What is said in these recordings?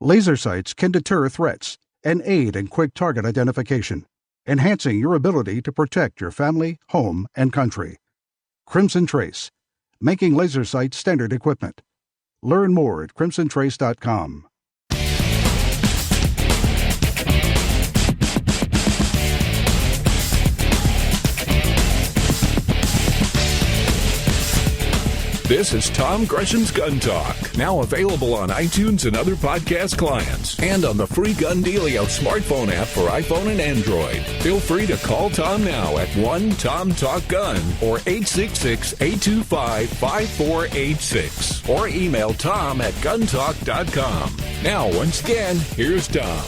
Laser sights can deter threats and aid in quick target identification, enhancing your ability to protect your family, home, and country. Crimson Trace, making laser sights standard equipment. Learn more at crimsontrace.com. This is Tom Gresham's Gun Talk, now available on iTunes and other podcast clients, and on the free Gun Dealio smartphone app for iPhone and Android. Feel free to call Tom now at 1-TOM-TALK-GUN or 866-825-5486, or email Tom at guntalk.com. Now, once again, here's Tom.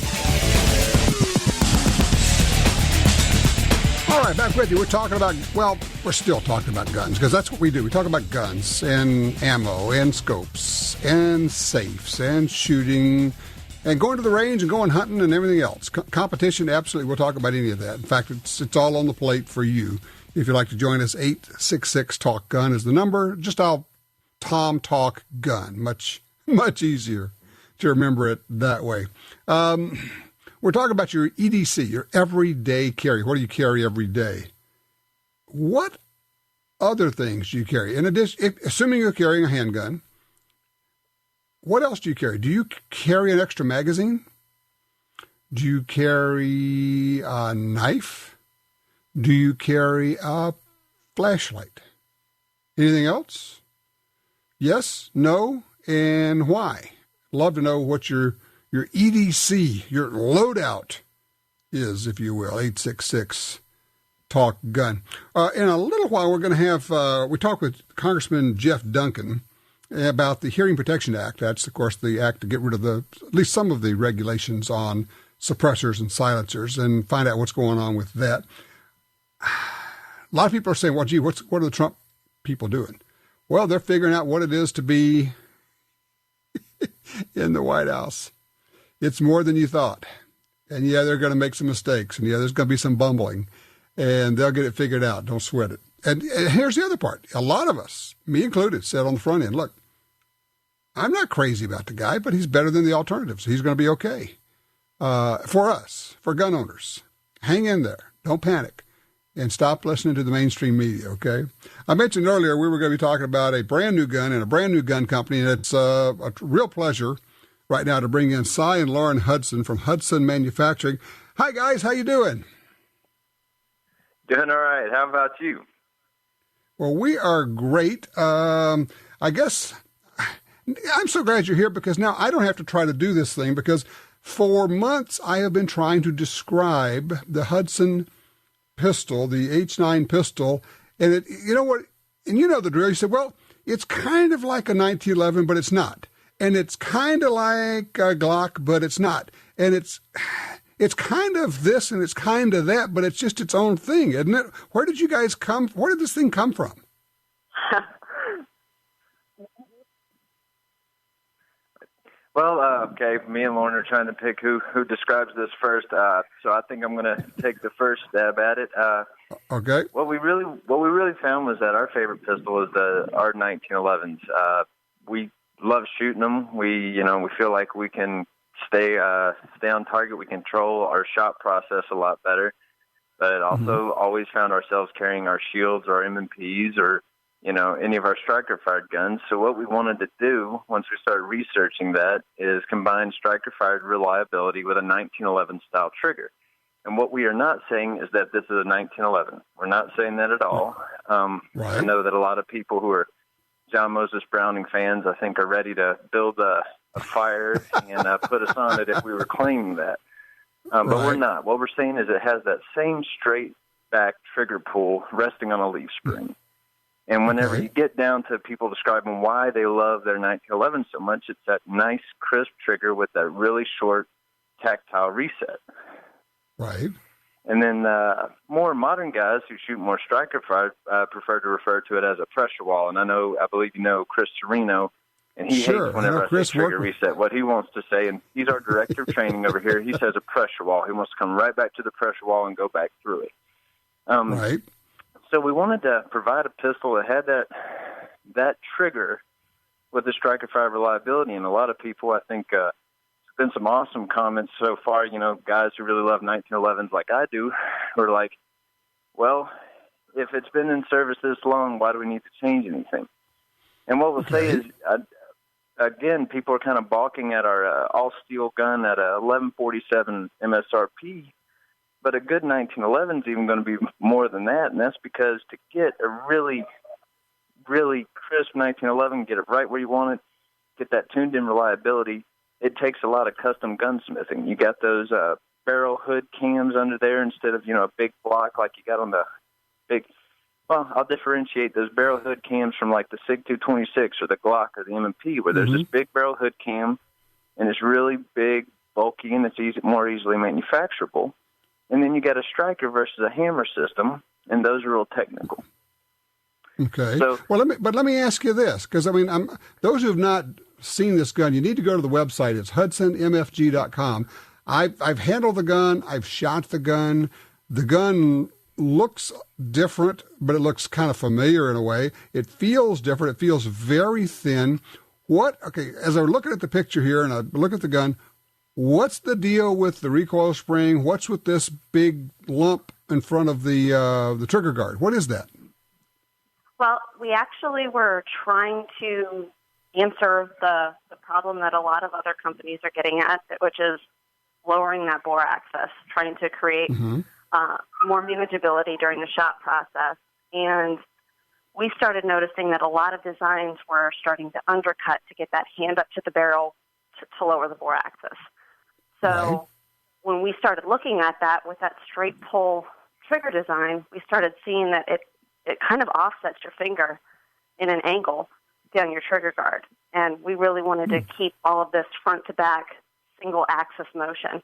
All right, back with you. We're talking about, well, we're still talking about guns because that's what we do. We talk about guns and ammo and scopes and safes and shooting and going to the range and going hunting and everything else. Competition, absolutely. We'll talk about any of that. In fact, it's all on the plate for you. If you'd like to join us, 866-TALK-GUN is the number. Just Tom Talk Gun. Much easier to remember it that way. We're talking about your EDC, your everyday carry. What do you carry every day? What other things do you carry? In addition, assuming you're carrying a handgun, what else do you carry? Do you carry an extra magazine? Do you carry a knife? Do you carry a flashlight? Anything else? Yes, no, and why? Love to know what your EDC, your loadout is, if you will. 866-TALK-GUN. In a little while, we're going to have, we talked with Congressman Jeff Duncan about the Hearing Protection Act. That's, of course, the act to get rid of at least some of the regulations on suppressors and silencers and find out what's going on with that. A lot of people are saying, well, gee, what are the Trump people doing? Well, they're figuring out what it is to be in the White House. It's more than you thought. And yeah, they're going to make some mistakes. And yeah, there's going to be some bumbling. And they'll get it figured out. Don't sweat it. And here's the other part. A lot of us, me included, said on the front end, look, I'm not crazy about the guy, but he's better than the alternatives. He's going to be okay. For us, for gun owners, hang in there. Don't panic. And stop listening to the mainstream media, okay? I mentioned earlier we were going to be talking about a brand new gun and a brand new gun company. And it's a real pleasure right now to bring in Cy and Lauren Hudson from Hudson Manufacturing. Hi, guys. How you doing? Doing all right. How about you? Well, we are great. I guess I'm so glad you're here because now I don't have to try to do this thing because for months I have been trying to describe the Hudson pistol, the H9 pistol, and it, you know what, and you know the drill. You said, well, it's kind of like a 1911, but it's not. And it's kind of like a Glock, but it's not. And it's kind of this and it's kind of that, but it's just its own thing, isn't it? Where did you guys come? Where did this thing come from? Well, okay, me and Lauren are trying to pick who describes this first. So I think I'm going to take the first stab at it. Okay. What we really found was that our favorite pistol is our 1911s. We love shooting them. We feel like we can stay on target. We control our shot process a lot better. But also always found ourselves carrying our shields or our M&Ps or any of our striker-fired guns. So what we wanted to do once we started researching that is combine striker-fired reliability with a 1911 style trigger. And what we are not saying is that this is a 1911. We're not saying that at all. Right. I know that a lot of people who are John Moses Browning fans, I think, are ready to build a fire and put us on it if we were claiming that. But we're not. What we're saying is it has that same straight back trigger pull resting on a leaf spring. And whenever you get down to people describing why they love their 1911 so much, it's that nice, crisp trigger with that really short, tactile reset. Right. And then more modern guys who shoot more striker fire prefer to refer to it as a pressure wall. And I believe you know Chris Serino, and he hates whenever I say trigger reset. What he wants to say, and he's our director of training over here, he says a pressure wall. He wants to come right back to the pressure wall and go back through it. Right. So we wanted to provide a pistol that had that trigger with the striker fire reliability. And a lot of people, I think, been some awesome comments so far. Guys who really love 1911s like I do, who are like, well, if it's been in service this long, why do we need to change anything? And what we'll say is, again, people are kind of balking at our all-steel gun at a 1147 MSRP, but a good 1911 is even going to be more than that, and that's because to get a really, really crisp 1911, get it right where you want it, get that tuned-in reliability, it takes a lot of custom gunsmithing. You got those barrel hood cams under there instead of, a big block like you got on the big. Well, I'll differentiate those barrel hood cams from like the SIG 226 or the Glock or the M&P, where there's this big barrel hood cam, and it's really big, bulky, and it's more easily manufacturable. And then you got a striker versus a hammer system, and those are real technical. Okay. So, let me ask you this, because those who have not seen this gun, you need to go to the website. It's hudsonmfg.com. I've handled the gun. I've shot the gun. The gun looks different, but it looks kind of familiar in a way. It feels different. It feels very thin. As I'm looking at the picture here and I look at the gun, what's the deal with the recoil spring? What's with this big lump in front of the trigger guard? What is that? Well, we actually were trying to answer the problem that a lot of other companies are getting at, which is lowering that bore axis, trying to create more manageability during the shot process. And we started noticing that a lot of designs were starting to undercut to get that hand up to the barrel to lower the bore axis. So when we started looking at that with that straight pull trigger design, we started seeing that it kind of offsets your finger in an angle down your trigger guard. And we really wanted to keep all of this front to back single axis motion.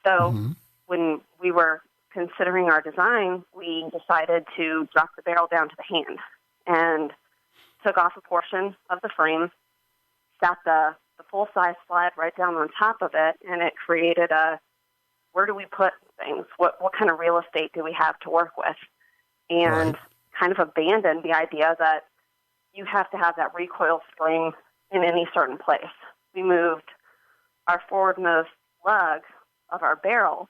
So when we were considering our design, we decided to drop the barrel down to the hand and took off a portion of the frame, sat the full-size slide right down on top of it, and it created where do we put things? What kind of real estate do we have to work with? And kind of abandoned the idea that you have to have that recoil spring in any certain place. We moved our forwardmost lug of our barrel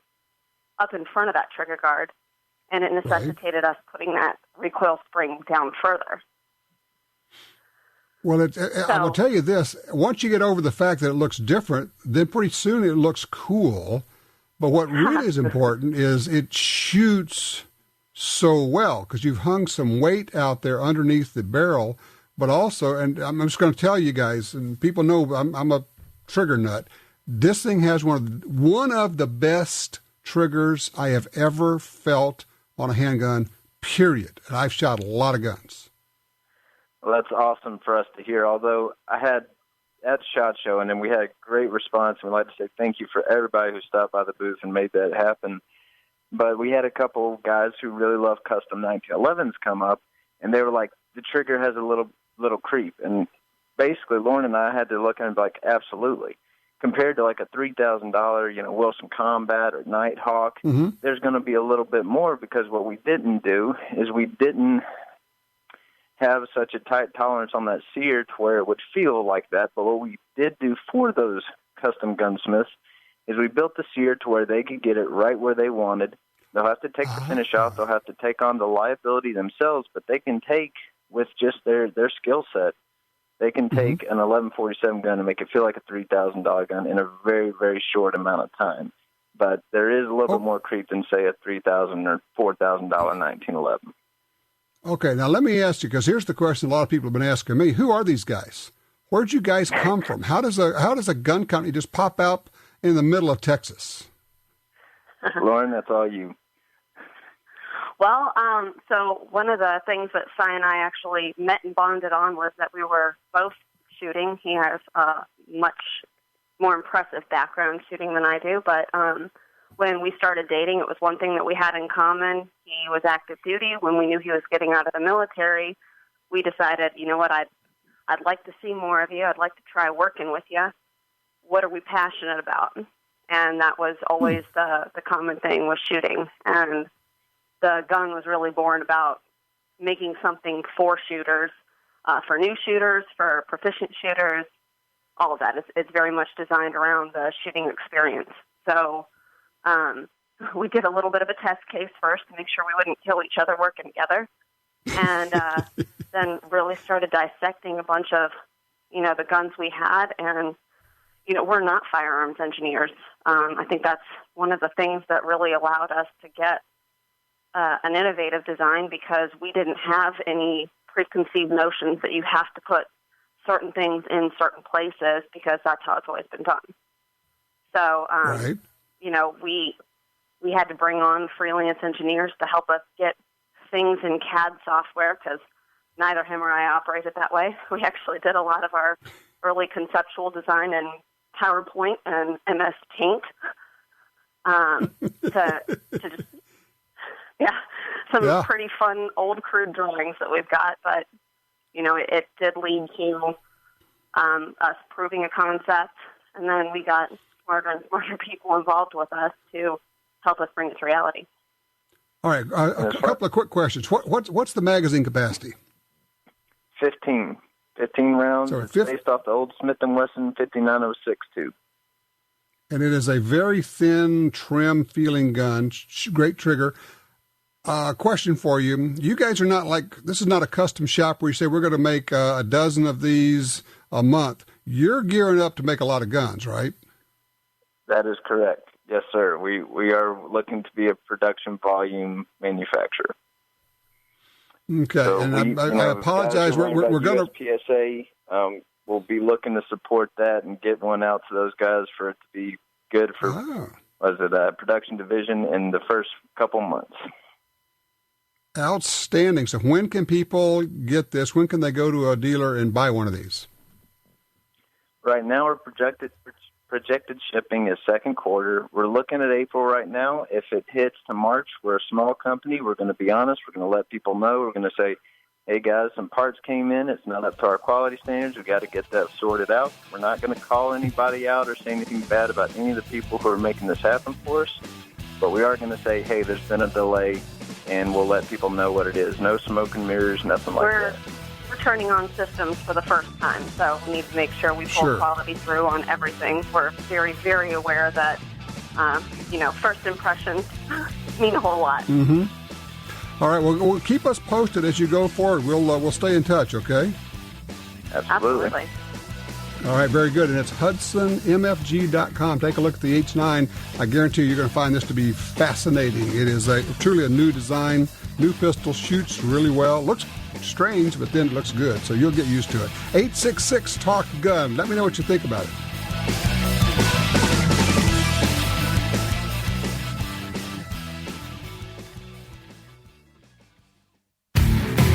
up in front of that trigger guard, and it necessitated us putting that recoil spring down further. Well, I will tell you this. Once you get over the fact that it looks different, then pretty soon it looks cool. But what really is important is it shoots so well because you've hung some weight out there underneath the barrel, but also, and I'm just going to tell you guys, and people know I'm a trigger nut, this thing has one of the best triggers I have ever felt on a handgun, period. And I've shot a lot of guns. Well, that's awesome for us to hear. Although I had at SHOT Show, and then we had a great response, and we'd like to say thank you for everybody who stopped by the booth and made that happen. But we had a couple guys who really love custom 1911s come up, and they were like, the trigger has a little creep. And basically, Lauren and I had to look at it and be like, absolutely. Compared to like a $3,000, Wilson Combat or Nighthawk, there's going to be a little bit more because what we didn't do is we didn't have such a tight tolerance on that sear to where it would feel like that. But what we did do for those custom gunsmiths is we built the sear to where they could get it right where they wanted. They'll have to take the finish off. They'll have to take on the liability themselves, but they can take, with just their skill set, they can take an 1147 gun and make it feel like a $3,000 gun in a very, very short amount of time. But there is a little bit more creep than, say, a $3,000 or $4,000 1911. Okay, now let me ask you, because here's the question a lot of people have been asking me. Who are these guys? Where'd you guys come from? How does a gun company just pop out in the middle of Texas? Lauren, that's all you. Well, so one of the things that Cy and I actually met and bonded on was that we were both shooting. He has a much more impressive background shooting than I do, but when we started dating, it was one thing that we had in common. He was active duty. When we knew he was getting out of the military, we decided, you know what, I'd like to see more of you. I'd like to try working with you. What are we passionate about? And that was always the common thing was shooting. And the gun was really born about making something for shooters, for new shooters, for proficient shooters, all of that. It's very much designed around the shooting experience. So we did a little bit of a test case first to make sure we wouldn't kill each other working together, and then really started dissecting a bunch of, the guns we had. And, we're not firearms engineers. I think that's one of the things that really allowed us to get an innovative design, because we didn't have any preconceived notions that you have to put certain things in certain places, because that's how it's always been done. So, right. We had to bring on freelance engineers to help us get things in CAD software, because neither him or I operated that way. We actually did a lot of our early conceptual design in PowerPoint and MS Paint to just, some pretty fun old crude drawings that we've got. But, it did lead to us proving a concept, and then we got smarter and smarter people involved with us to help us bring it to reality. All right, a couple of quick questions. What's the magazine capacity? 15 rounds. So it's based off the old Smith & Wesson 5906 tube. And it is a very thin, trim-feeling gun, great trigger. Question for you. You guys are not this is not a custom shop where you say we're going to make a dozen of these a month. You're gearing up to make a lot of guns, right? That is correct. Yes, sir. We are looking to be a production volume manufacturer. Okay, so and I apologize. We're going to PSA. We'll be looking to support that and get one out to those guys for it to be good for production division in the first couple months. Outstanding. So when can people get this? When can they go to a dealer and buy one of these? Right now, our projected shipping is second quarter. We're looking at April right now. If it hits to March, we're a small company. We're going to be honest. We're going to let people know. We're going to say, hey, guys, some parts came in. It's not up to our quality standards. We've got to get that sorted out. We're not going to call anybody out or say anything bad about any of the people who are making this happen for us. But we are going to say, hey, there's been a delay, and we'll let people know what it is. No smoke and mirrors, nothing like that. We're turning on systems for the first time, so we need to make sure we pull quality through on everything. We're very, very aware that, first impressions mean a whole lot. Mm-hmm. All right, well, keep us posted as you go forward. We'll stay in touch, okay? Absolutely. All right, very good. And it's HudsonMFG.com. Take a look at the H9. I guarantee you're going to find this to be fascinating. It is truly a new design, new pistol, shoots really well. Looks strange, but then it looks good, so you'll get used to it. 866-TALK-GUN. Let me know what you think about it.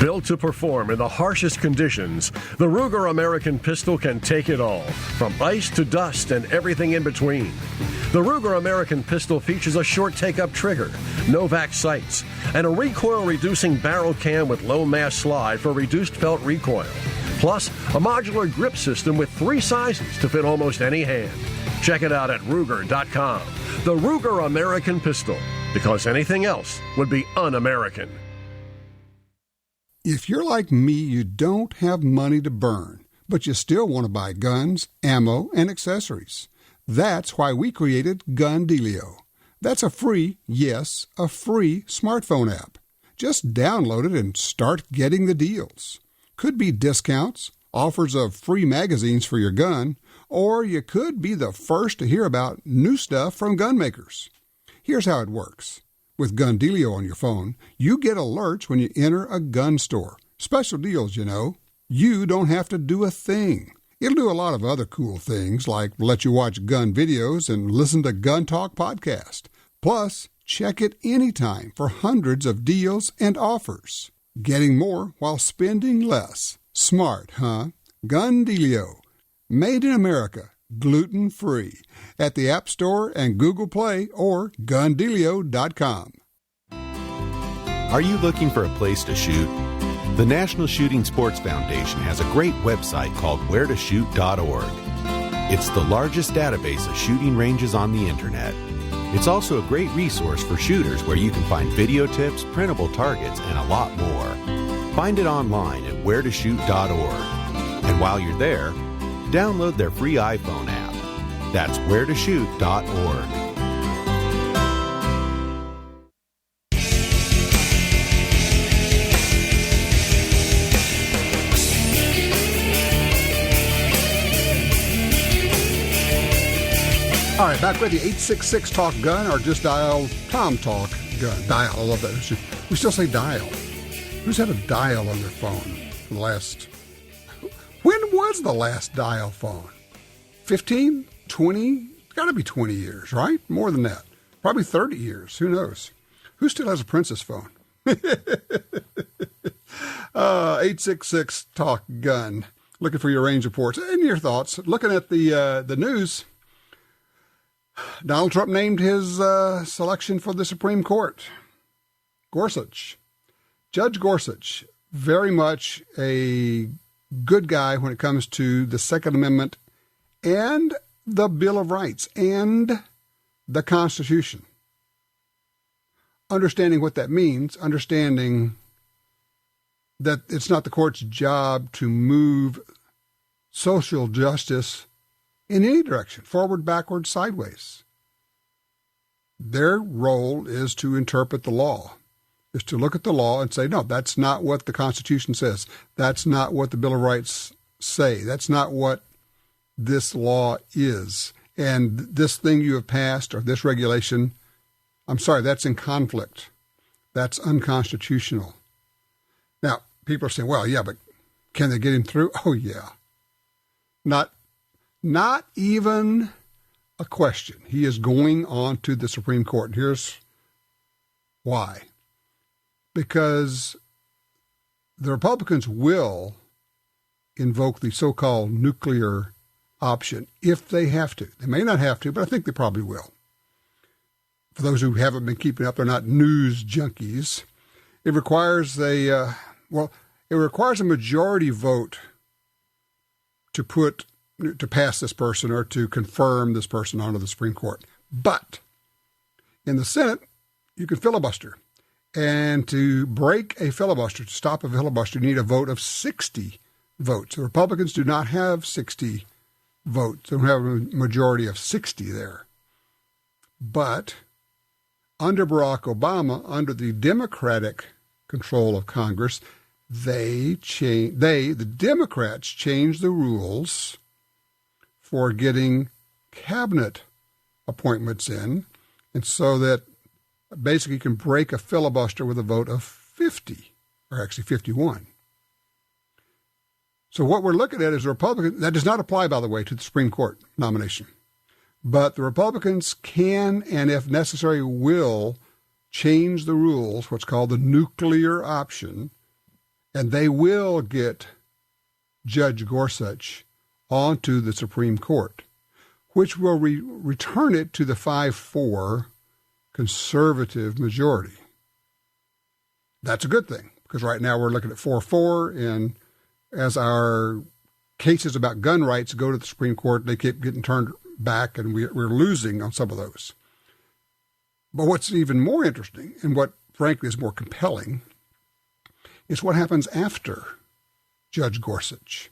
Built to perform in the harshest conditions, the Ruger American pistol can take it all, from ice to dust and everything in between. The Ruger American pistol features a short take-up trigger, Novak sights, and a recoil-reducing barrel cam with low-mass slide for reduced felt recoil. Plus, a modular grip system with 3 sizes to fit almost any hand. Check it out at Ruger.com. The Ruger American pistol, because anything else would be un-American. If you're like me, you don't have money to burn, but you still want to buy guns, ammo, and accessories. That's why we created Gun Dealio. That's a free smartphone app. Just download it and start getting the deals. Could be discounts, offers of free magazines for your gun, or you could be the first to hear about new stuff from gun makers. Here's how it works. With Gun Dealio on your phone, you get alerts when you enter a gun store. Special deals, you know. You don't have to do a thing. It'll do a lot of other cool things, like let you watch gun videos and listen to Gun Talk podcast. Plus, check it anytime for hundreds of deals and offers. Getting more while spending less. Smart, huh? Gun Dealio. Made in America. Gluten-free. At the App Store and Google Play or GunDealio.com. Are you looking for a place to shoot? The National Shooting Sports Foundation has a great website called wheretoshoot.org. It's the largest database of shooting ranges on the internet. It's also a great resource for shooters where you can find video tips, printable targets, and a lot more. Find it online at wheretoshoot.org. And while you're there, download their free iPhone app. That's wheretoshoot.org. All right, back with the 866-TALK-GUN or just dial Tom Talk Gun. Dial, I love that. We still say dial. Who's had a dial on their phone for the last... When was the last dial phone? 15? 20? Got to be 20 years, right? More than that. Probably 30 years. Who knows? Who still has a Princess phone? 866-TALK-GUN. Looking for your range reports and your thoughts. Looking at the news... Donald Trump named his selection for the Supreme Court. Gorsuch. Judge Gorsuch, very much a good guy when it comes to the Second Amendment and the Bill of Rights and the Constitution. Understanding what that means, understanding that it's not the court's job to move social justice in any direction, forward, backward, sideways. Their role is to interpret the law, is to look at the law and say, no, that's not what the Constitution says. That's not what the Bill of Rights say. That's not what this law is. And this thing you have passed or this regulation, I'm sorry, that's in conflict. That's unconstitutional. Now, people are saying, well, yeah, but can they get him through? Oh, yeah. Not even a question. He is going on to the Supreme Court. And here's why. Because the Republicans will invoke the so-called nuclear option if they have to. They may not have to, but I think they probably will. For those who haven't been keeping up, they're not news junkies. It requires a majority vote to pass this person or to confirm this person onto the Supreme Court. But in the Senate, you can filibuster. And to break a filibuster, to stop a filibuster, you need a vote of 60 votes. The Republicans do not have 60 votes. They don't have a majority of 60 there. But under Barack Obama, under the Democratic control of Congress, the Democrats changed the rules for getting cabinet appointments in, and so that basically you can break a filibuster with a vote of 50, or actually 51. So what we're looking at is the Republicans, that does not apply, by the way, to the Supreme Court nomination, but the Republicans can, and if necessary, will change the rules, what's called the nuclear option, and they will get Judge Gorsuch onto the Supreme Court, which will return it to the 5-4 conservative majority. That's a good thing, because right now we're looking at 4-4, and as our cases about gun rights go to the Supreme Court, they keep getting turned back, and we're losing on some of those. But what's even more interesting, and what frankly is more compelling, is what happens after Judge Gorsuch.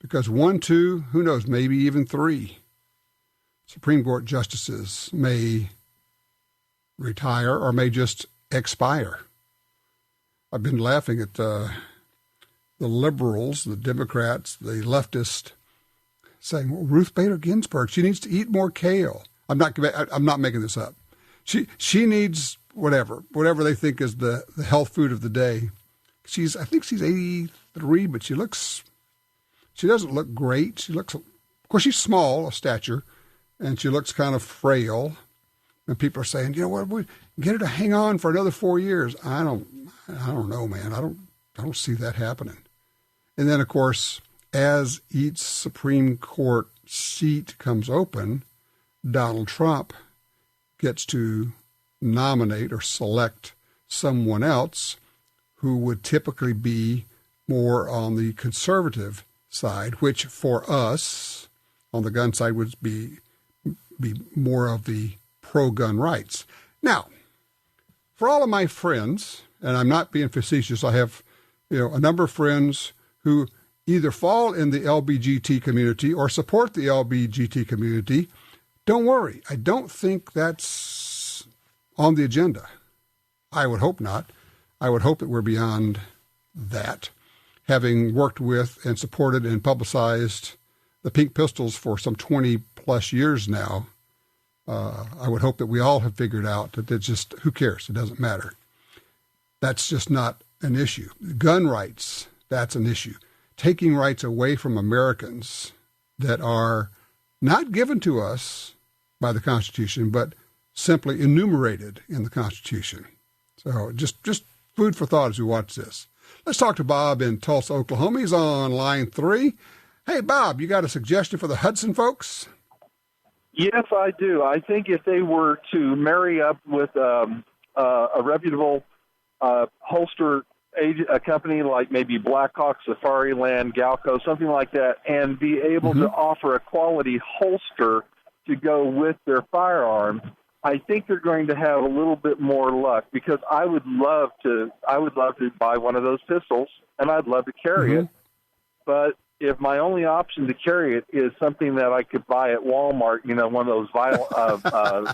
Because 1, 2, who knows, maybe even 3 Supreme Court justices may retire or may just expire. I've been laughing at the liberals, the Democrats, the leftists, saying, well, Ruth Bader Ginsburg, she needs to eat more kale. I'm not making this up. She needs whatever they think is the health food of the day. I think she's 83, but she doesn't look great. Of course, she's small of stature, and she looks kind of frail. And people are saying, you know what, we get her to hang on for another 4 years. I don't know, man. I don't see that happening. And then, of course, as each Supreme Court seat comes open, Donald Trump gets to nominate or select someone else who would typically be more on the conservative side, which for us on the gun side would be more of the pro-gun rights. Now, for all of my friends, and I'm not being facetious, I have a number of friends who either fall in the LBGT community or support the LBGT community, don't worry. I don't think that's on the agenda. I would hope not. I would hope that we're beyond that. Having worked with and supported and publicized the Pink Pistols for some 20-plus years now, I would hope that we all have figured out that it's just, who cares? It doesn't matter. That's just not an issue. Gun rights, that's an issue. Taking rights away from Americans that are not given to us by the Constitution, but simply enumerated in the Constitution. So just food for thought as we watch this. Let's talk to Bob in Tulsa, Oklahoma. He's on line 3. Hey, Bob, you got a suggestion for the Hudson folks? Yes, I do. I think if they were to marry up with a reputable holster a company like maybe Blackhawk, Safariland, Galco, something like that, and be able to offer a quality holster to go with their firearm, I think they're going to have a little bit more luck, because I would love to buy one of those pistols, and I'd love to carry it. But if my only option to carry it is something that I could buy at Walmart, one of those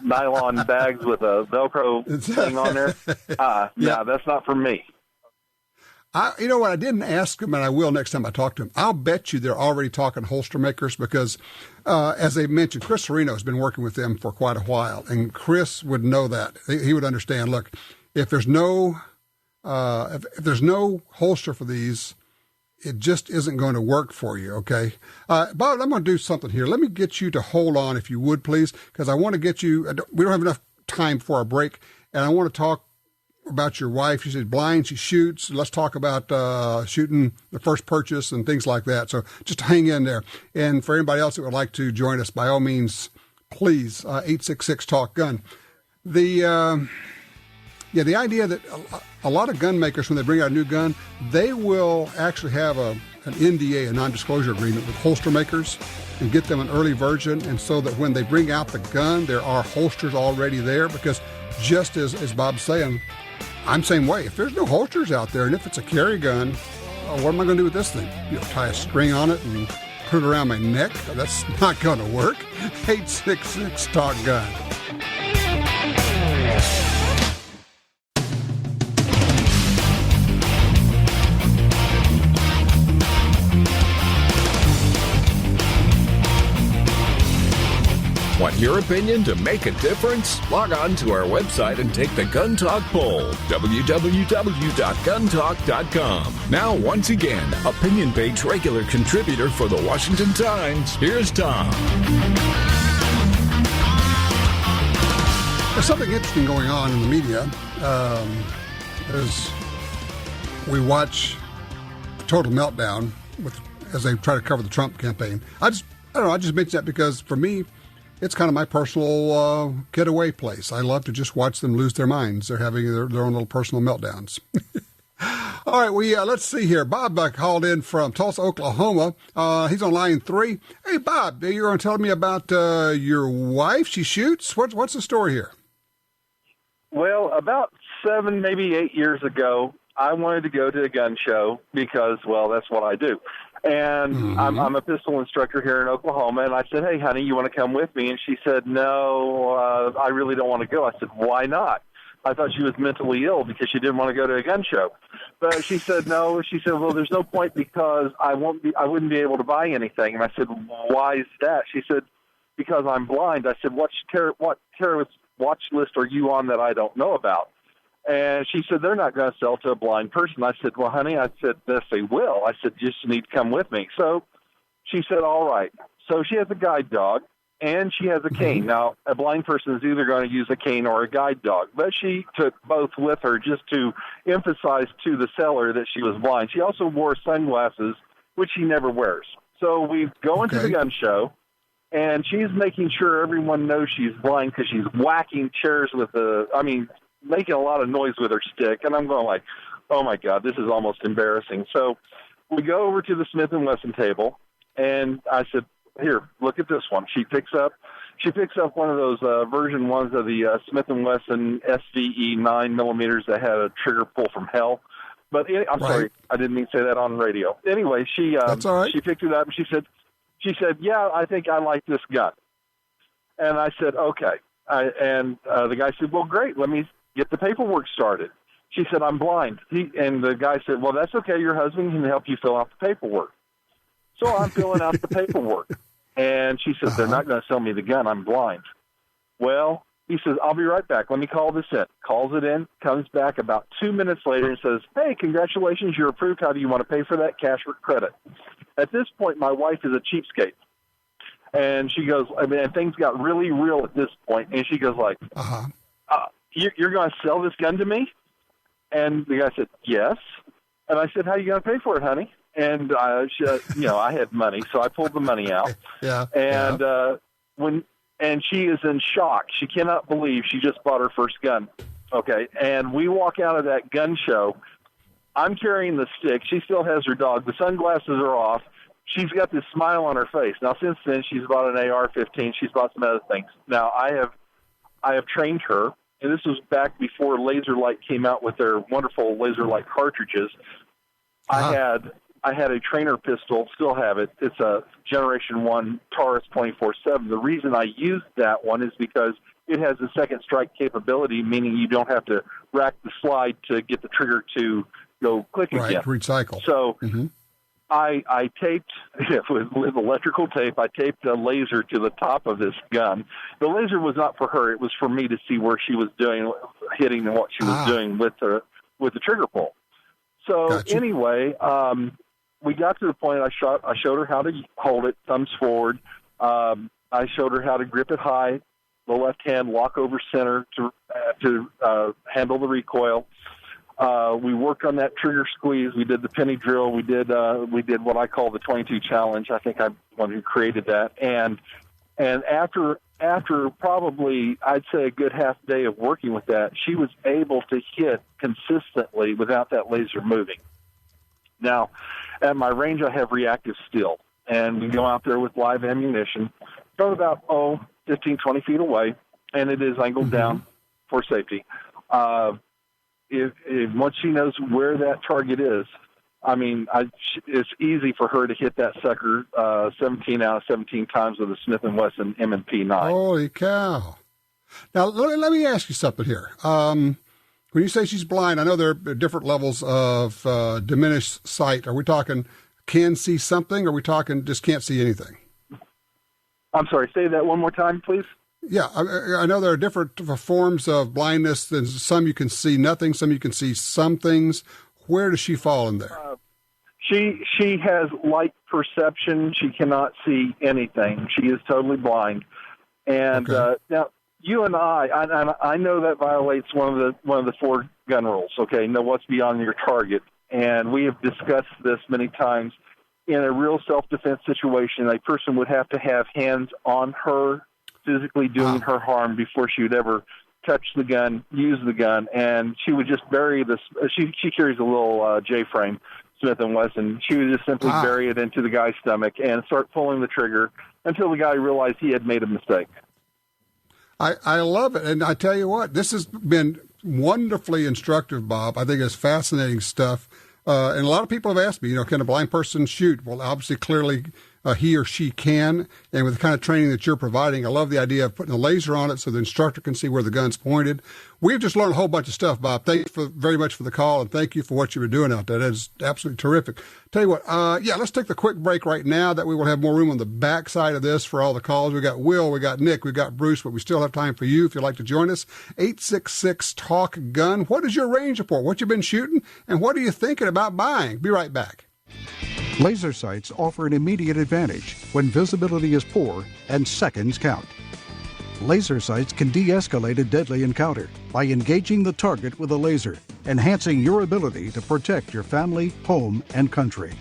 nylon bags with a Velcro thing on there, that's not for me. You know what? I didn't ask him, and I will next time I talk to him. I'll bet you they're already talking holster makers because, as they mentioned, Chris Serino has been working with them for quite a while, and Chris would know that. He would understand. Look, if there's no holster for these, it just isn't going to work for you. Okay, Bob, I'm going to do something here. Let me get you to hold on, if you would, please, because I want to get you. We don't have enough time for our break, and I want to talk about your wife. She's blind, she shoots. Let's talk about shooting the first purchase and things like that. So just hang in there. And for anybody else that would like to join us, by all means, please, 866-TALK-GUN. The idea that a lot of gun makers, when they bring out a new gun, they will actually have an NDA, a non-disclosure agreement with holster makers, and get them an early version, and so that when they bring out the gun, there are holsters already there, because just as Bob's saying, I'm the same way. If there's no holsters out there, and if it's a carry gun, what am I going to do with this thing? Tie a string on it and put it around my neck? That's not going to work. 866-TALK-GUN. Want your opinion to make a difference? Log on to our website and take the Gun Talk poll, www.guntalk.com. Now, once again, opinion page regular contributor for the Washington Times, here's Tom. There's something interesting going on in the media as we watch a total meltdown as they try to cover the Trump campaign. I just mentioned that because for me, it's kind of my personal getaway place. I love to just watch them lose their minds. They're having their own little personal meltdowns. All right, let's see here. Bob called in from Tulsa, Oklahoma. He's on line 3. Hey, Bob, you're going to tell me about your wife. She shoots. What's the story here? Well, about 7, maybe 8 years ago, I wanted to go to a gun show because, well, that's what I do. And I'm a pistol instructor here in Oklahoma, and I said, hey, honey, you want to come with me? And she said, no, I really don't want to go. I said, why not? I thought she was mentally ill because she didn't want to go to a gun show. But she said, no. She said, well, there's no point because I wouldn't be able to buy anything. And I said, why is that? She said, because I'm blind. I said, what terrorist watch list are you on that I don't know about? And she said, they're not going to sell to a blind person. I said, well, honey, yes, they will. I said, you just need to come with me. So she said, all right. So she has a guide dog, and she has a cane. Now, a blind person is either going to use a cane or a guide dog, but she took both with her just to emphasize to the seller that she was blind. She also wore sunglasses, which she never wears. So we go into the gun show, and she's making sure everyone knows she's blind because she's whacking chairs with making a lot of noise with her stick, and I'm going like, oh, my God, this is almost embarrassing. So we go over to the Smith & Wesson table, and I said, here, look at this one. She picks up one of those version ones of the Smith & Wesson SVE 9 millimeters that had a trigger pull from hell. But I'm sorry, I didn't mean to say that on radio. Anyway, That's all right. She picked it up and she said, yeah, I think I like this gun. And I said, okay. The guy said, well, great. Let me get the paperwork started. She said, I'm blind. And the guy said, well, that's okay. Your husband can help you fill out the paperwork. So I'm filling out the paperwork. And she said, they're not going to sell me the gun. I'm blind. Well, he says, I'll be right back. Let me call this in. Calls it in, comes back about 2 minutes later and says, hey, congratulations, you're approved. How do you want to pay for that, cash or credit? At this point, my wife is a cheapskate. And she goes, things got really real at this point. And she goes like, you're going to sell this gun to me? And the guy said, yes. And I said, how are you going to pay for it, honey? And I had money, so I pulled the money out. And she is in shock. She cannot believe she just bought her first gun. Okay, and we walk out of that gun show. I'm carrying the stick. She still has her dog. The sunglasses are off. She's got this smile on her face. Now, since then, she's bought an AR-15. She's bought some other things. Now, I have trained her, and this was back before Laser Light came out with their wonderful Laser Light cartridges. I had a trainer pistol, still have it. It's a Generation 1 Taurus 24/7. The reason I used that one is because it has a second strike capability, meaning you don't have to rack the slide to get the trigger to go click again. Right, recycle. So I taped, with electrical tape, I taped a laser to the top of this gun. The laser was not for her. It was for me to see where she was hitting and what she was doing with the trigger pull. So anyway, we got to the point I showed her how to hold it, thumbs forward. I showed her how to grip it high, the left hand lock over center to handle the recoil. We worked on that trigger squeeze. We did the penny drill. We did what I call the 22 challenge. I think I'm the one who created that. And after probably, I'd say, a good half day of working with that, she was able to hit consistently without that laser moving. Now, at my range, I have reactive steel, and we go out there with live ammunition from about 15, 20 feet away, and it is angled down for safety. If once she knows where that target is, it's easy for her to hit that sucker 17 out of 17 times with a Smith & Wesson M&P 9. Holy cow. Now, let me ask you something here. When you say she's blind, I know there are different levels of diminished sight. Are we talking can see something, or are we talking just can't see anything? I'm sorry, say that one more time, please. Yeah, I know there are different forms of blindness. There's some you can see nothing, some you can see some things. Where does she fall in there? She has light perception. She cannot see anything. She is totally blind. And now you and I know that violates one of the 4 gun rules. Okay, know what's beyond your target. And we have discussed this many times. In a real self-defense situation, a person would have to have hands on her, physically doing her harm before she would ever touch the gun, use the gun, and she would just bury this. She carries a little J-frame Smith & Wesson. She would just simply bury it into the guy's stomach and start pulling the trigger until the guy realized he had made a mistake. I love it, and I tell you what, this has been wonderfully instructive, Bob. I think it's fascinating stuff. And a lot of people have asked me, can a blind person shoot? Well, obviously, clearly, he or she can. And with the kind of training that you're providing, I love the idea of putting a laser on it so the instructor can see where the gun's pointed. We've just learned a whole bunch of stuff, Bob. Thank you very much for the call, and thank you for what you were doing out there. That is absolutely terrific. Tell you what, let's take the quick break right now. That we will have more room on the back side of this for all the calls. We got Will, we got Nick, we got Bruce, but we still have time for you if you'd like to join us. 866-TALK-GUN. What is your range report? What you been shooting, and what are you thinking about buying? Be right back. Laser sights offer an immediate advantage when visibility is poor and seconds count. Laser sights can de-escalate a deadly encounter by engaging the target with a laser, enhancing your ability to protect your family, home, and country.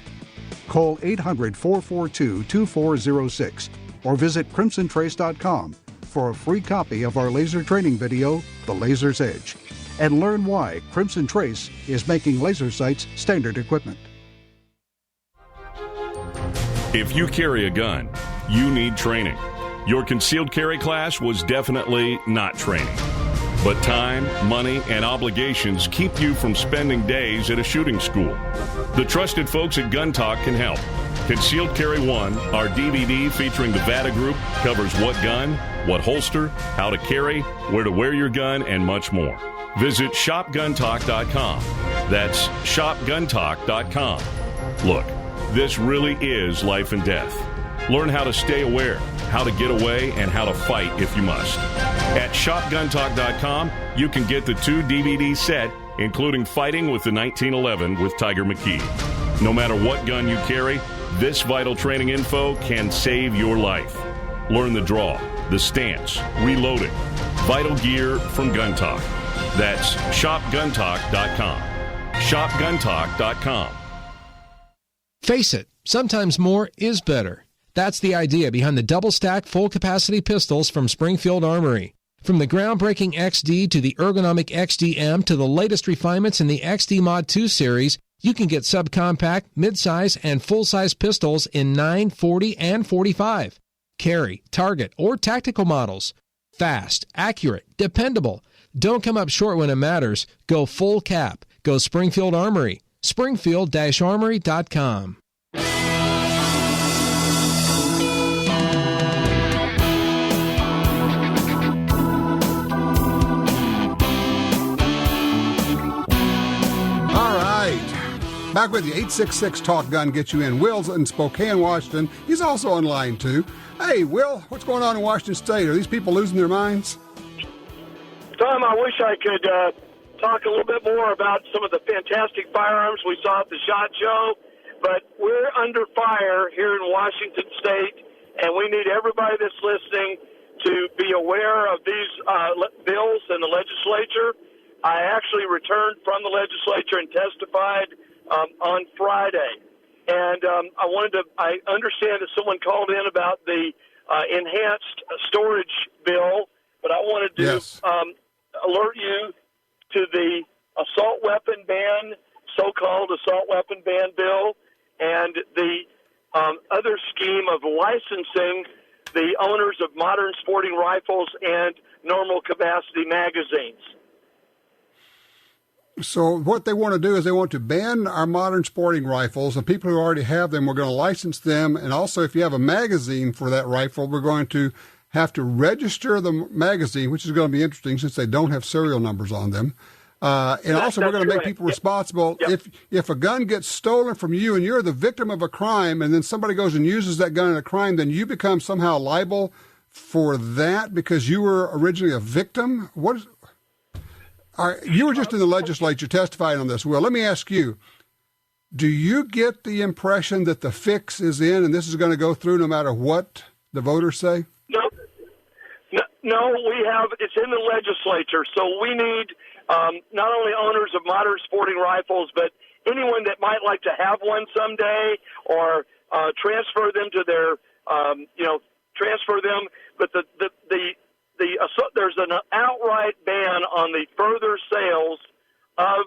Call 800-442-2406 or visit crimsontrace.com for a free copy of our laser training video, The Laser's Edge, and learn why Crimson Trace is making laser sights standard equipment. If you carry a gun, you need training. Your concealed carry class was definitely not training. But time, money, and obligations keep you from spending days at a shooting school. The trusted folks at Gun Talk can help. Concealed Carry 1, our DVD featuring the VADA Group, covers what gun, what holster, how to carry, where to wear your gun, and much more. Visit shopguntalk.com. That's shopguntalk.com. Look, this really is life and death. Learn how to stay aware, how to get away, and how to fight if you must. At shopguntalk.com, you can get the 2 DVD set, including Fighting with the 1911 with Tiger McKee. No matter what gun you carry, this vital training info can save your life. Learn the draw, the stance, reloading, vital gear from Gun Talk. That's shopguntalk.com. Shopguntalk.com. Face it, sometimes more is better. That's the idea behind the double-stack full-capacity pistols from Springfield Armory. From the groundbreaking XD to the ergonomic XDM to the latest refinements in the XD Mod 2 series, you can get subcompact, midsize, and full-size pistols in 9, 40, and 45. Carry, target, or tactical models. Fast, accurate, dependable. Don't come up short when it matters. Go full cap. Go Springfield Armory. Springfield-Armory.com. Back with you, 866-TALK-GUN gets you in. Will's in Spokane, Washington. He's also on line, too. Hey, Will, what's going on in Washington State? Are these people losing their minds? Tom, I wish I could talk a little bit more about some of the fantastic firearms we saw at the SHOT Show, but we're under fire here in Washington State, and we need everybody that's listening to be aware of these bills in the legislature. I actually returned from the legislature and testified on Friday. And I understand that someone called in about the enhanced storage bill, but I wanted to alert you to the assault weapon ban, so-called assault weapon ban bill, and the other scheme of licensing the owners of modern sporting rifles and normal capacity magazines. So what they want to do is they want to ban our modern sporting rifles, and people who already have them, we're going to license them. And also, if you have a magazine for that rifle, we're going to have to register the magazine, which is going to be interesting since they don't have serial numbers on them. And also, we're going to make people responsible. If a gun gets stolen from you and you're the victim of a crime, and then somebody goes and uses that gun in a crime, then you become somehow liable for that because you were originally a victim? You were just in the legislature testifying on this. Will, let me ask you, do you get the impression that the fix is in and this is going to go through no matter what the voters say? No, it's in the legislature. So we need not only owners of modern sporting rifles, but anyone that might like to have one someday or transfer them to their, transfer them. But there's an outright ban on the further sales of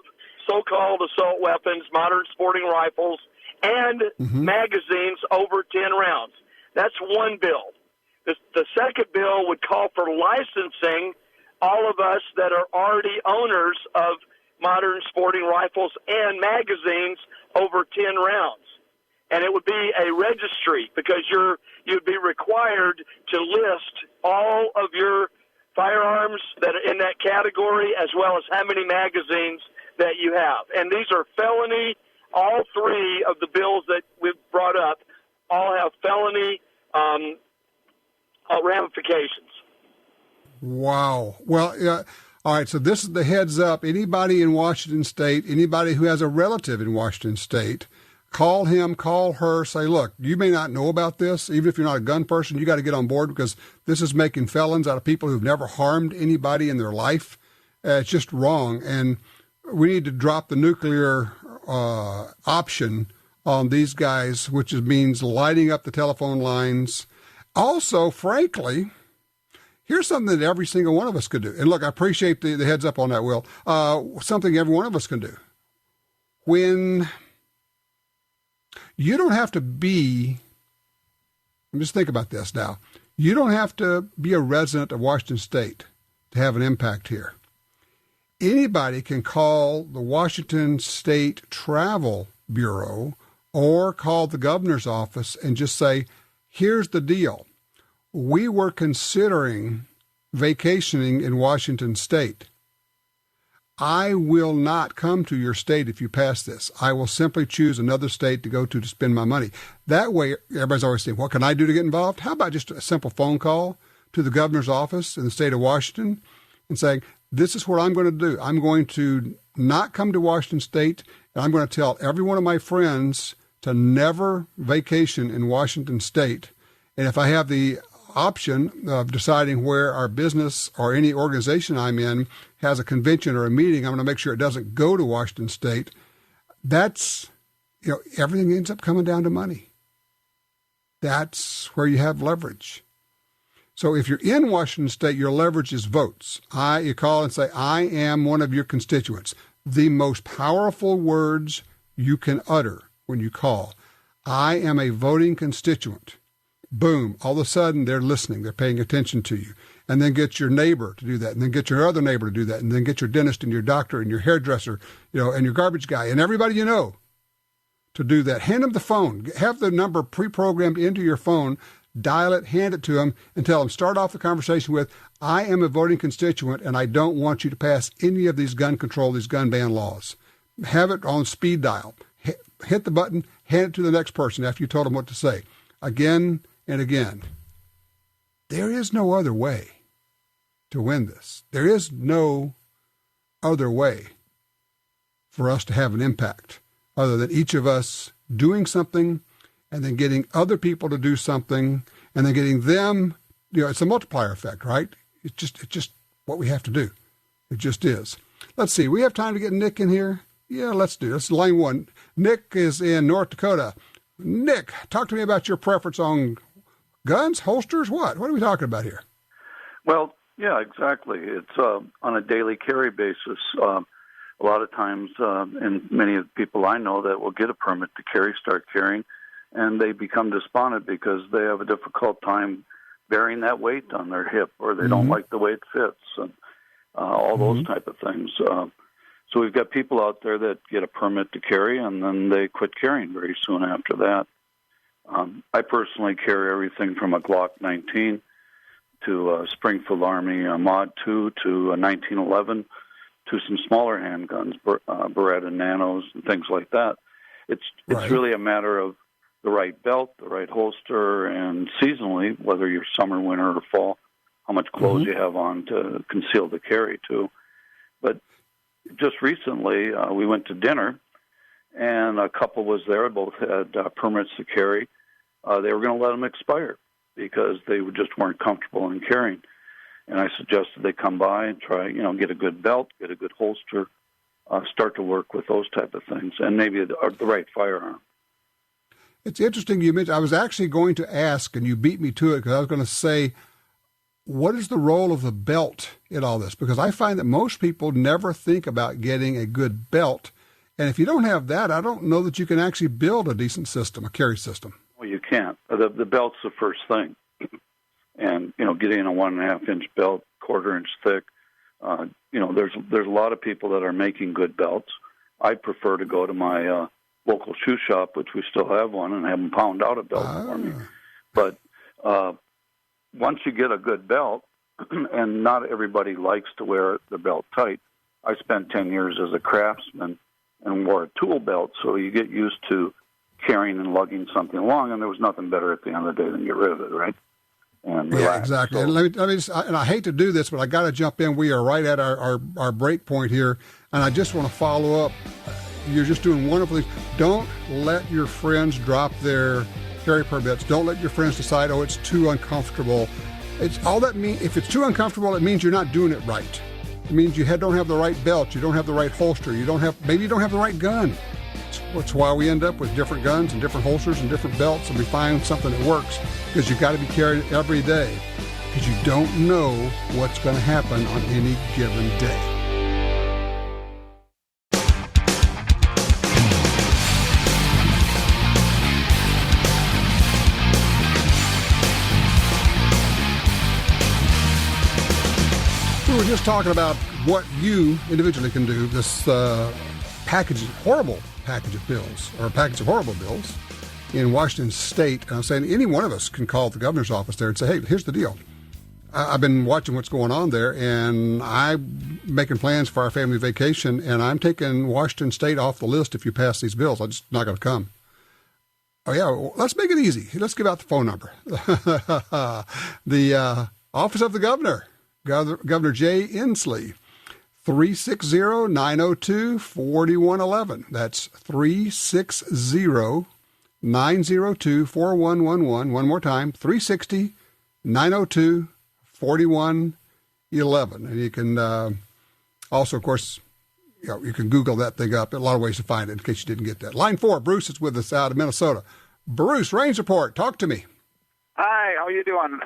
so-called assault weapons, modern sporting rifles, and magazines over 10 rounds. That's one bill. The second bill would call for licensing all of us that are already owners of modern sporting rifles and magazines over 10 rounds. And it would be a registry because you'd be required to list all of your firearms that are in that category as well as how many magazines that you have. And these are felony. All three of the bills that we've brought up all have felony ramifications. Wow. Well, all right, so this is the heads up. Anybody in Washington State, anybody who has a relative in Washington State, call him, call her, say, look, you may not know about this. Even if you're not a gun person, you got to get on board because this is making felons out of people who've never harmed anybody in their life. It's just wrong. And we need to drop the nuclear option on these guys, which means lighting up the telephone lines. Also, frankly, here's something that every single one of us could do. And look, I appreciate the heads up on that, Will. Something every one of us can do. When you don't have to be, just think about this now. You don't have to be a resident of Washington State to have an impact here. Anybody can call the Washington State Travel Bureau or call the governor's office and just say, here's the deal. We were considering vacationing in Washington State. I will not come to your state if you pass this. I will simply choose another state to go to spend my money. That way, everybody's always saying, what can I do to get involved? How about just a simple phone call to the governor's office in the state of Washington and saying, this is what I'm going to do. I'm going to not come to Washington State, and I'm going to tell every one of my friends to never vacation in Washington State. And if I have the option of deciding where our business or any organization I'm in has a convention or a meeting, I'm going to make sure it doesn't go to Washington State. That's, everything ends up coming down to money. That's where you have leverage. So if you're in Washington State, your leverage is votes. You call and say, I am one of your constituents. The most powerful words you can utter when you call. I am a voting constituent. Boom. All of a sudden, they're listening. They're paying attention to you. And then get your neighbor to do that. And then get your other neighbor to do that. And then get your dentist and your doctor and your hairdresser, and your garbage guy and everybody you know to do that. Hand them the phone. Have the number pre-programmed into your phone. Dial it, hand it to them, and tell them, start off the conversation with, I am a voting constituent, and I don't want you to pass any of these gun control, these gun ban laws. Have it on speed dial. Hit the button, hand it to the next person after you told them what to say. Again and again. There is no other way to win this. There is no other way for us to have an impact other than each of us doing something and then getting other people to do something and then getting them, it's a multiplier effect, right? It's just what we have to do. It just is. Let's see. We have time to get Nick in here? Yeah, let's do it. That's line one. Nick is in North Dakota. Nick, talk to me about your preference on guns, holsters, what? What are we talking about here? Well, yeah, exactly. It's on a daily carry basis. A lot of times, and many of the people I know that will get a permit to carry, start carrying, and they become despondent because they have a difficult time bearing that weight on their hip, or they don't like the way it fits, and all those type of things. So we've got people out there that get a permit to carry, and then they quit carrying very soon after that. I personally carry everything from a Glock 19 to a Springfield Army Mod 2 to a 1911 to some smaller handguns, Beretta Nanos, and things like that. It's really a matter of the right belt, the right holster, and seasonally, whether you're summer, winter, or fall, how much clothes you have on to conceal the carry too. But just recently, we went to dinner, and a couple was there. Both had permits to carry. They were going to let them expire because they just weren't comfortable in carrying. And I suggested they come by and try, get a good belt, get a good holster, start to work with those type of things, and maybe the right firearm. It's interesting you mentioned, I was actually going to ask, and you beat me to it, because I was going to say, what is the role of the belt in all this? Because I find that most people never think about getting a good belt. And if you don't have that, I don't know that you can actually build a decent system, a carry system. Well, you can't. The belt's the first thing. And, getting a 1.5-inch belt, 1/4 inch thick, there's a lot of people that are making good belts. I prefer to go to my local shoe shop, which we still have one, and have them pound out a belt for me. But once you get a good belt, and not everybody likes to wear the belt tight. I spent 10 years as a craftsman and wore a tool belt, so you get used to carrying and lugging something along, and there was nothing better at the end of the day than get rid of it, right? And relax. Yeah, exactly. So, and let me just, and I hate to do this, but I got to jump in. We are right at our break point here, and I just want to follow up. You're just doing wonderful things. Don't let your friends drop their carry permits. Don't let your friends decide, it's too uncomfortable. It's all that means. If it's too uncomfortable, it means you're not doing it right. It means you don't have the right belt. You don't have the right holster. Maybe you don't have the right gun. That's why we end up with different guns and different holsters and different belts, and we find something that works, because you've got to be carried every day, because you don't know what's going to happen on any given day. We were just talking about what you individually can do. This horrible package of bills, or package of horrible bills in Washington State. And I'm saying any one of us can call the governor's office there and say, hey, here's the deal. I've been watching what's going on there, and I'm making plans for our family vacation, and I'm taking Washington State off the list if you pass these bills. I'm just not going to come. Oh, yeah, well, let's make it easy. Let's give out the phone number. The Office of the Governor, Governor Jay Inslee, 360-902-4111. That's 360-902-4111. One more time, 360-902-4111. And you can also, of course, you can Google that thing up. There are a lot of ways to find it in case you didn't get that. Line 4, Bruce is with us out of Minnesota. Bruce, range report. Talk to me. Hi, how you doing?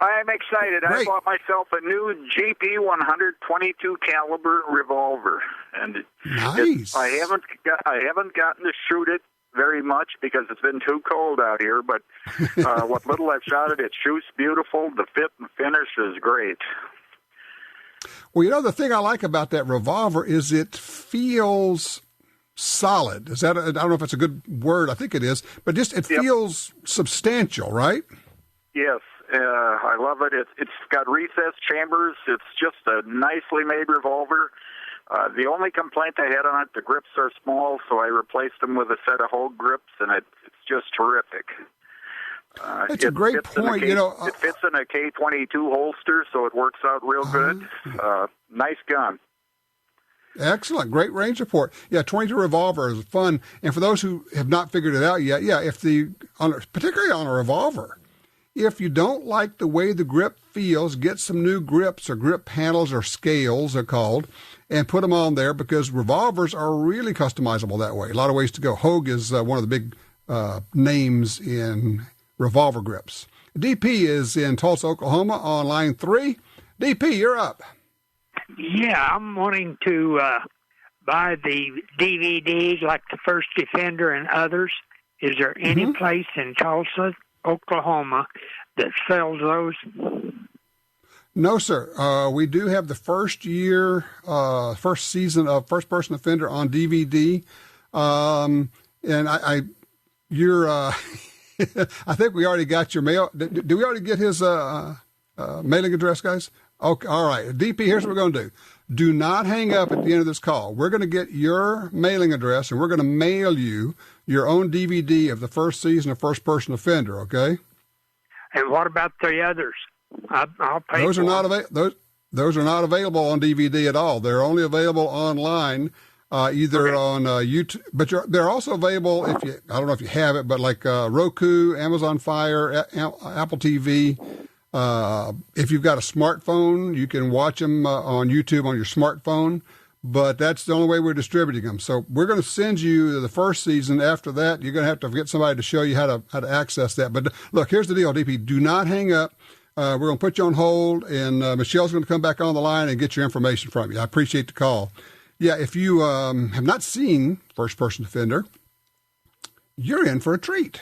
I'm excited. Great. I bought myself a new GP 122 caliber revolver, and nice. I haven't gotten to shoot it very much because it's been too cold out here. But what little I've shot it shoots beautiful. The fit and finish is great. Well, you know, the thing I like about that revolver is it feels solid. Is that I don't know if it's a good word. I think it is, but just it feels substantial, right? Yes, I love it. It's got recessed chambers. It's just a nicely made revolver. The only complaint I had on it, the grips are small, so I replaced them with a set of Hogue grips, and it's just terrific. That's a great point. It fits in a K-22 holster, so it works out real good. Nice gun. Excellent. Great range report. Yeah, 22 revolver is fun. And for those who have not figured it out yet, particularly on a revolver, if you don't like the way the grip feels, get some new grips or grip handles or scales, they're called, and put them on there because revolvers are really customizable that way. A lot of ways to go. Hogue is one of the big names in revolver grips. DP is in Tulsa, Oklahoma on line 3. DP, you're up. Yeah, I'm wanting to buy the DVDs like The First Defender and others. Is there any place in Tulsa, Oklahoma that sells those? No, sir. We do have the first season of First Person Offender on DVD. And you're, I think we already got your mail. Did we already get his mailing address, guys? Okay, all right. DP, here's what we're going to do. Do not hang up at the end of this call. We're going to get your mailing address, and we're going to mail you your own DVD of the first season of First Person Offender, okay? And what about the others? I'll pay those for are not them. Those are not available on DVD at all. They're only available online, either on YouTube. But they're also available I don't know if you have it, but like Roku, Amazon Fire, Apple TV. If you've got a smartphone, you can watch them on YouTube on your smartphone, but that's the only way we're distributing them. So we're going to send you the first season. After that, you're going to have to get somebody to show you how to access that. But look, here's the deal, DP. Do not hang up. We're going to put you on hold, and Michelle's going to come back on the line and get your information from you. I appreciate the call. Yeah, if you have not seen First Person Offender, you're in for a treat.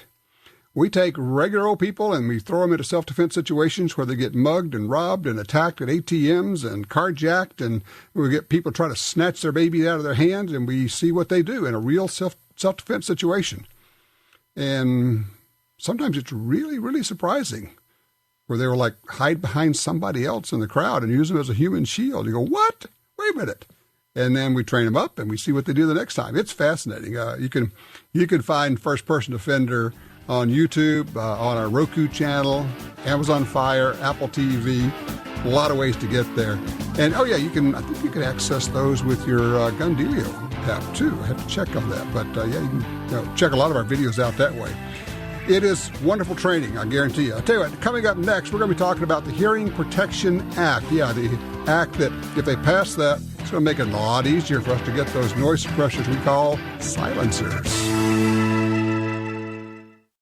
We take regular old people and we throw them into self-defense situations where they get mugged and robbed and attacked at ATMs and carjacked, and we get people try to snatch their baby out of their hands, and we see what they do in a real self-defense situation. And sometimes it's really, really surprising where they were like hide behind somebody else in the crowd and use them as a human shield. You go, what? Wait a minute. And then we train them up and we see what they do the next time. It's fascinating. You can find First Person Offender on YouTube, on our Roku channel, Amazon Fire, Apple TV, a lot of ways to get there. And I think you can access those with your Gun Dealio app too. I have to check on that, but you can check a lot of our videos out that way. It is wonderful training, I guarantee you. I'll tell you what, coming up next, we're going to be talking about the Hearing Protection Act. Yeah, the act that if they pass that, it's going to make it a lot easier for us to get those noise suppressors we call silencers.